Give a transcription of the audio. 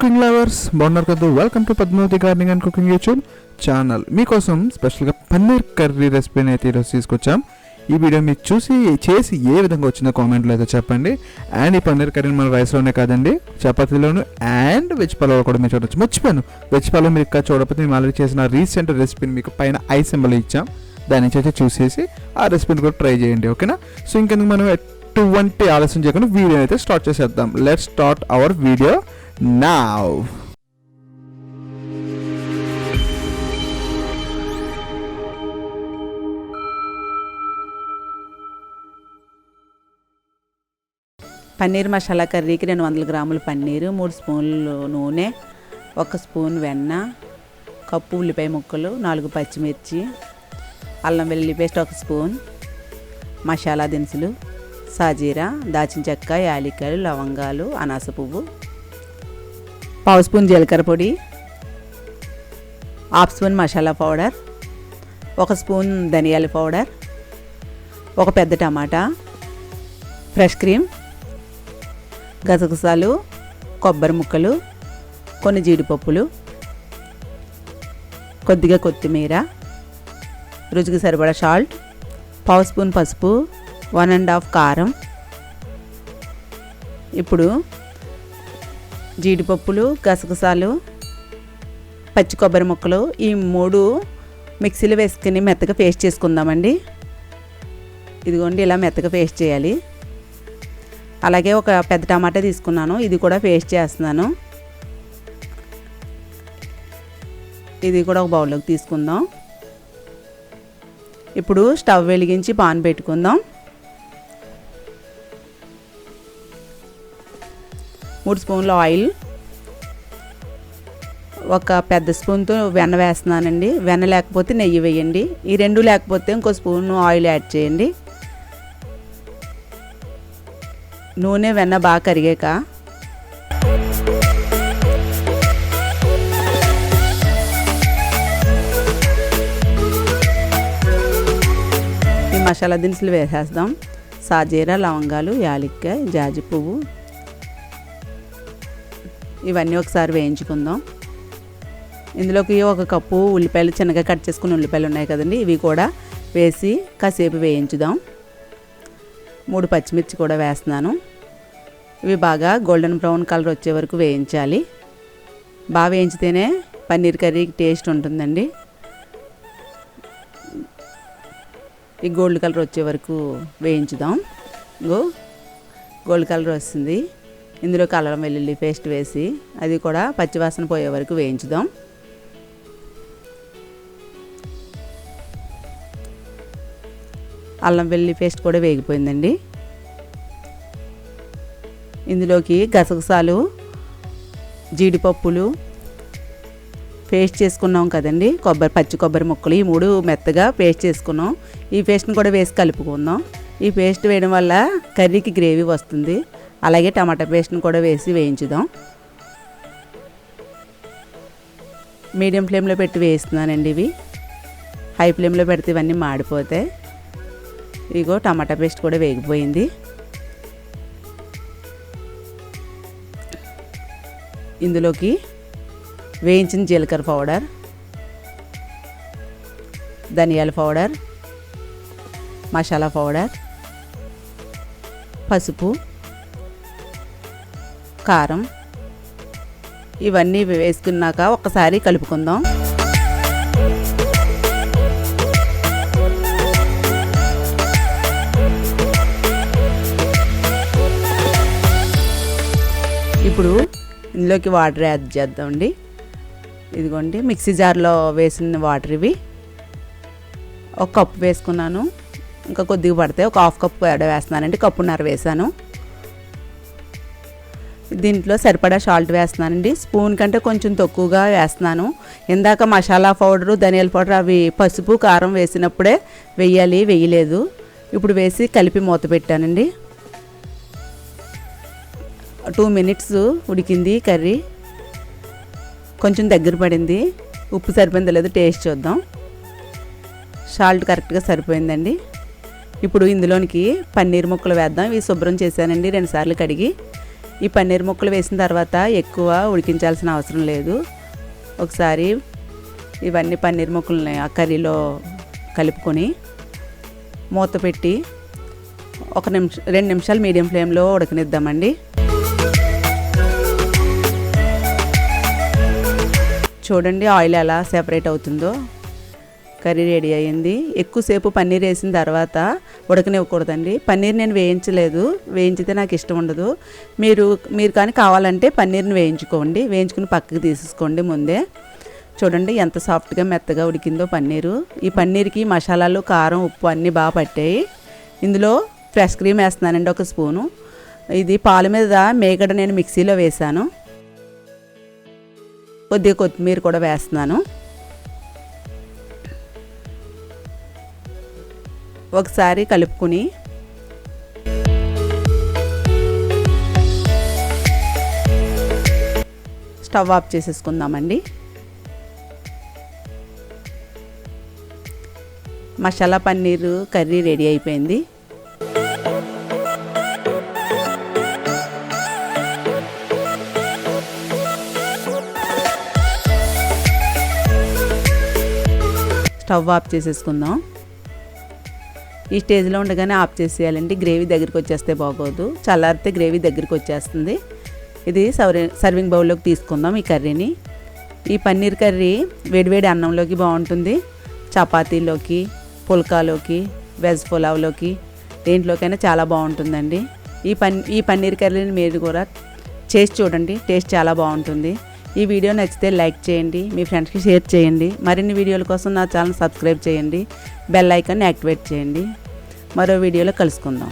Cooking lovers బాగున్నారు కదా. Welcome to Padmavathi gardening and cooking YouTube channel. మీకోసం స్పెషల్గా పన్నీర్ కర్రీ రెసిపీని అయితే ఈరోజు తీసుకొచ్చాం. ఈ వీడియో మీకు చేసి ఏ విధంగా వచ్చిందో కామెంట్లో అయితే చెప్పండి. అండ్ ఈ పన్నీర్ కర్రీని మన రైస్లోనే కాదండి, చపాతీలోను అండ్ వెజ్ పలావ్లో కూడా మీరు చూడవచ్చు. మర్చిపోయాను, వెజ్ పలావ్ మీరు ఇక్కడ చూడకపోతే మేము ఆల్రెడీ చేసిన రీసెంట్ రెసిపీని మీకు పైన ఐ సింబల్ ఇచ్చాం, దాని నుంచి అయితే చూసేసి ఆ రెసిపీని కూడా ట్రై చేయండి. ఓకేనా? సో ఇంకెందుకు మనం ఎటువంటి ఆలస్యం చేయకుండా వీడియో అయితే స్టార్ట్ చేసేద్దాం. Let's start our video now. Paneer masala కర్రీకి 200 గ్రాముల పన్నీరు, 3 స్పూన్లు నూనె, 1 స్పూన్ వెన్న, కప్పు ఉల్లిపాయ ముక్కలు, 4 పచ్చిమిర్చి, అల్లం వెల్లుల్లి పేస్ట్ 1 స్పూన్, మసాలా దినుసులు సాజీరా, దాచిన చెక్క, యాలక్కాయలు, లవంగాలు, అనాస పువ్వు, 1/2 స్పూన్ జీలకర్ర పొడి, 1/2 స్పూన్ మసాలా పౌడర్, 1 స్పూన్ ధనియాల పౌడర్, 1 పెద్ద టమాటా, ఫ్రెష్ క్రీమ్, గసగసాలు, కొబ్బరి ముక్కలు, కొన్ని జీడిపప్పులు, కొద్దిగా కొత్తిమీర, రుచికి సరిపడా సాల్ట్, 1/2 స్పూన్ పసుపు, 1 1/2 కారం. ఇప్పుడు జీడిపప్పులు, గసగసాలు, పచ్చి కొబ్బరి ముక్కలు ఈ 3 మిక్సీలో వేసుకుని మెత్తగా పేస్ట్ చేసుకుందామండి. ఇదిగోండి, ఇలా మెత్తగా పేస్ట్ చేయాలి. అలాగే 1 పెద్ద టమాటా తీసుకున్నాను, ఇది కూడా పేస్ట్ చేస్తున్నాను. ఇది కూడా ఒక బౌల్లోకి తీసుకుందాం. ఇప్పుడు స్టవ్ వెలిగించి పాన్ పెట్టుకుందాం. 3 స్పూన్ల ఆయిల్, 1 పెద్ద స్పూన్తో వెన్న వేస్తున్నానండి. వెన్న లేకపోతే నెయ్యి వేయండి. ఈ 2 లేకపోతే ఇంకో స్పూన్ ఆయిల్ యాడ్ చేయండి. నూనె వెన్న బాగా కరిగాక ఈ మసాలా దినుసులు వేసేద్దాం. సాజీరా, లవంగాలు, యాలక్కాయ, జాజి పువ్వు, ఇవన్నీ ఒకసారి వేయించుకుందాం. ఇందులోకి 1 కప్పు ఉల్లిపాయలు, చిన్నగా కట్ చేసుకున్న ఉల్లిపాయలు ఉన్నాయి కదండి, ఇవి కూడా వేసి కాసేపు వేయించుదాం. 3 పచ్చిమిర్చి కూడా వేస్తున్నాను. ఇవి బాగా గోల్డెన్ బ్రౌన్ కలర్ వచ్చే వరకు వేయించాలి. బాగా వేయించితేనే పన్నీర్ కర్రీకి టేస్ట్ ఉంటుందండి. ఈ గోల్డ్ కలర్ వచ్చే వరకు వేయించుదాం. గోల్డ్ కలర్ వస్తుంది. ఇందులో అల్లం వెల్లుల్లి పేస్ట్ వేసి అది కూడా పచ్చివాసన పోయే వరకు వేయించుదాం. అల్లం వెల్లుల్లి పేస్ట్ కూడా వేగిపోయిందండి. ఇందులోకి గసగసాలు, జీడిపప్పులు పేస్ట్ చేసుకున్నాం కదండి, పచ్చి కొబ్బరి ముక్కలు, ఈ 3 మెత్తగా పేస్ట్ చేసుకున్నాం. ఈ పేస్ట్ని కూడా వేసి కలుపుకుందాం. ఈ పేస్ట్ వేయడం వల్ల కర్రీకి గ్రేవీ వస్తుంది. అలాగే టమాటా పేస్ట్ని కూడా వేసి వేయించుదాం. మీడియం ఫ్లేమ్లో పెట్టి వేస్తున్నానండి. ఇవి హై ఫ్లేమ్లో పెడితే ఇవన్నీ మాడిపోతాయి. ఇగో టమాటా పేస్ట్ కూడా వేగిపోయింది. ఇందులోకి వేయించిన జీలకర్ర పౌడర్, ధనియాల పౌడర్, మసాలా పౌడర్, పసుపు, కారం ఇవన్నీ వేసుకున్నాక ఒకసారి కలుపుకుందాం. ఇప్పుడు ఇందులోకి వాటర్ యాడ్ చేద్దామండి. ఇదిగోండి, మిక్సీ జార్లో వేసిన వాటర్ ఇవి. 1 కప్పు వేసుకున్నాను, ఇంకా కొద్దిగా పడితే 1/2 కప్పు వేస్తున్నానండి. 1.5 కప్పు వేసాను. దీంట్లో సరిపడా సాల్ట్ వేస్తున్నానండి. స్పూన్ కంటే కొంచెం తక్కువగా వేస్తున్నాను. ఇందాక మసాలా పౌడరు, ధనియాల పౌడర్ అవి పసుపు, కారం వేసినప్పుడే వేయలేదు. ఇప్పుడు వేసి కలిపి మూత పెట్టానండి. 2 మినిట్స్ ఉడికింది కర్రీ. కొంచెం దగ్గర పడింది. ఉప్పు సరిపోయిందో లేదో టేస్ట్ చూద్దాం. సాల్ట్ కరెక్ట్గా సరిపోయిందండి. ఇప్పుడు ఇందులోనికి పన్నీర్ ముక్కలు వేద్దాం. ఇవి శుభ్రం చేశానండి 2 సార్లు కడిగి. ఈ పన్నీర్ ముక్కలు వేసిన తర్వాత ఎక్కువ ఉడికించాల్సిన అవసరం లేదు. ఒకసారి ఇవన్నీ పన్నీర్ ముక్కల్ని ఆ కర్రీలో కలుపుకొని మూత పెట్టి 2 నిమిషాలు మీడియం ఫ్లేమ్లో ఉడకనిద్దామండి. చూడండి ఆయిల్ ఎలా సెపరేట్ అవుతుందో. కర్రీ రెడీ అయ్యింది. ఎక్కువసేపు పన్నీర్ వేసిన తర్వాత ఉడకనివ్వకూడదండి. పన్నీర్ నేను వేయించలేదు, వేయించితే నాకు ఇష్టం ఉండదు. మీరు కానీ కావాలంటే పన్నీర్ని వేయించుకుని పక్కకి తీసేసుకోండి ముందే. చూడండి ఎంత సాఫ్ట్గా మెత్తగా ఉడికిందో పన్నీరు. ఈ పన్నీర్కి మసాలాలు, కారం, ఉప్పు అన్నీ బాగా పట్టాయి. ఇందులో ఫ్రెష్ క్రీమ్ వేస్తున్నానండి 1 స్పూను. ఇది పాల మీద మేగడ నేను మిక్సీలో వేసాను. కొద్దిగా కొత్తిమీర కూడా వేస్తున్నాను. ఒకసారి కలుపుకొని స్టవ్ ఆఫ్ చేసేసుకుందామండి. మసాలా పన్నీరు కర్రీ రెడీ అయిపోయింది. స్టవ్ ఆఫ్ చేసేసుకుందాం. ఈ స్టేజ్లో ఉండగానే ఆఫ్ చేసేయాలండి. గ్రేవీ దగ్గరికి వచ్చేస్తే బాగోదు, చల్లారితే గ్రేవీ దగ్గరికి వచ్చేస్తుంది. ఇది సర్వింగ్ బౌల్లోకి తీసుకుందాం ఈ కర్రీని. ఈ పన్నీర్ కర్రీ వేడివేడి అన్నంలోకి బాగుంటుంది, చపాతీలోకి, పుల్కాలోకి, వెజ్ పులావ్లోకి, దేంట్లోకైనా చాలా బాగుంటుందండి. ఈ పన్నీర్ కర్రీని మీరు కూడా చేసి చూడండి, టేస్ట్ చాలా బాగుంటుంది. ఈ వీడియో నచ్చితే లైక్ చేయండి, మీ ఫ్రెండ్స్కి షేర్ చేయండి. మరిన్ని వీడియోల కోసం నా ఛానల్ సబ్స్క్రైబ్ చేయండి, బెల్ ఐకాన్ని యాక్టివేట్ చేయండి. మరో వీడియోలో కలుసుకుందాం.